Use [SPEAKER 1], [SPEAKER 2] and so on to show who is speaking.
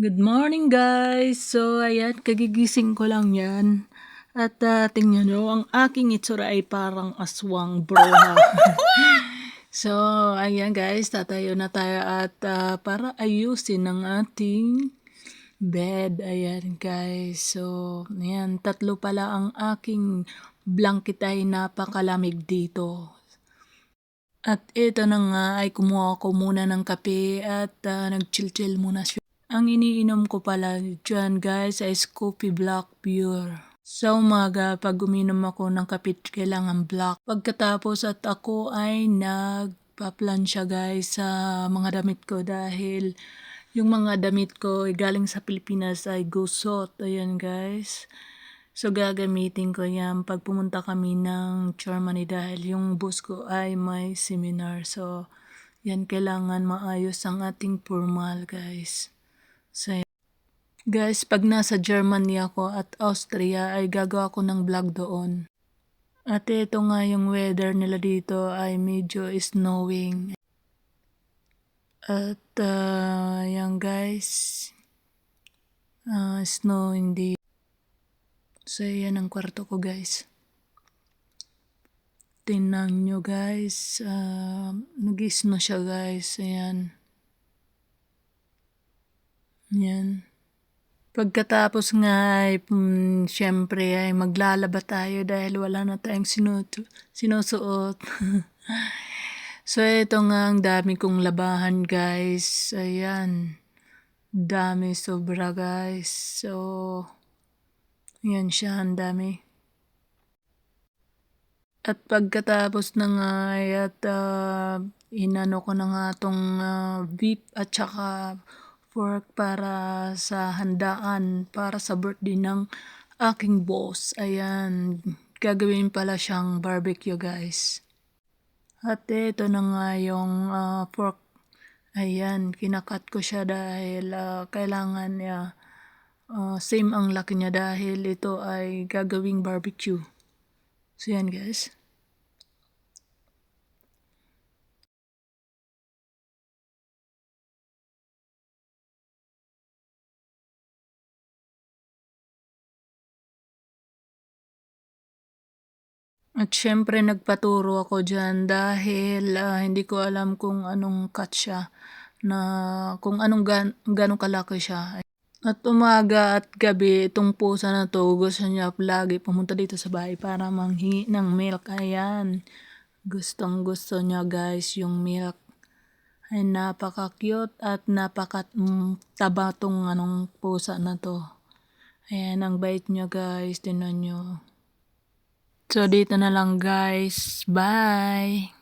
[SPEAKER 1] Good morning guys! So ayan, kagigising ko lang yan. At tingnan nyo, ang aking itsura ay parang aswang broha. So ayan guys, tatayo na tayo at para ayusin ang ating bed. Ayan guys, so ayan, tatlo pala ang aking blanket ay napakalamig dito. At ito na nga ay kumuha ko muna ng kape at nag-chill muna siya. Ang iniinom ko pala dyan guys ay Coffee Black Pure. Sa umaga pag uminom ako ng kape kailangan black. Pagkatapos at ako ay nagpa-plansya guys sa mga damit ko dahil yung mga damit ko ay galing sa Pilipinas ay gusot. Ayan guys. So gagamitin ko yan pag pumunta kami ng Germany dahil yung bus ko ay may seminar. So yan, kailangan maayos ang ating formal guys. So guys, pag nasa Germany ako at Austria ay gagawa ko ng vlog doon. At ito nga yung weather nila dito ay medyo snowing. At yan guys, snowing dito. So yan ang kwarto ko guys. Tingnan nyo guys, nag-snow siya guys. Ayan. Yan. Pagkatapos nga ay syempre ay maglalaba tayo dahil wala na tayong sinusuot. So ito nga ang dami kong labahan guys. Ayan. Dami sobra guys. So yan siya, ang dami. At pagkatapos na nga at inano ko na nga tong beef at saka pork para sa handaan para sa birthday ng aking boss. Ayan, gagawin pala siyang barbecue guys. At ito na nga yung pork. Ayan, kinakat ko siya dahil kailangan niya same ang laki niya dahil ito ay gagawing barbecue. So yan guys. At syempre nagpaturo ako dyan dahil hindi ko alam kung anong cut siya, na kung anong ganong kalaki siya. At umaga at gabi itong pusa na to gusto niya lagi pumunta dito sa bahay para manghingi ng milk. Ayan, gustong gusto niya guys yung milk. Ay napaka cute at napaka taba tong anong pusa na to. Ayan, ang bait niya guys, tinan nyo. So dito na lang guys, bye!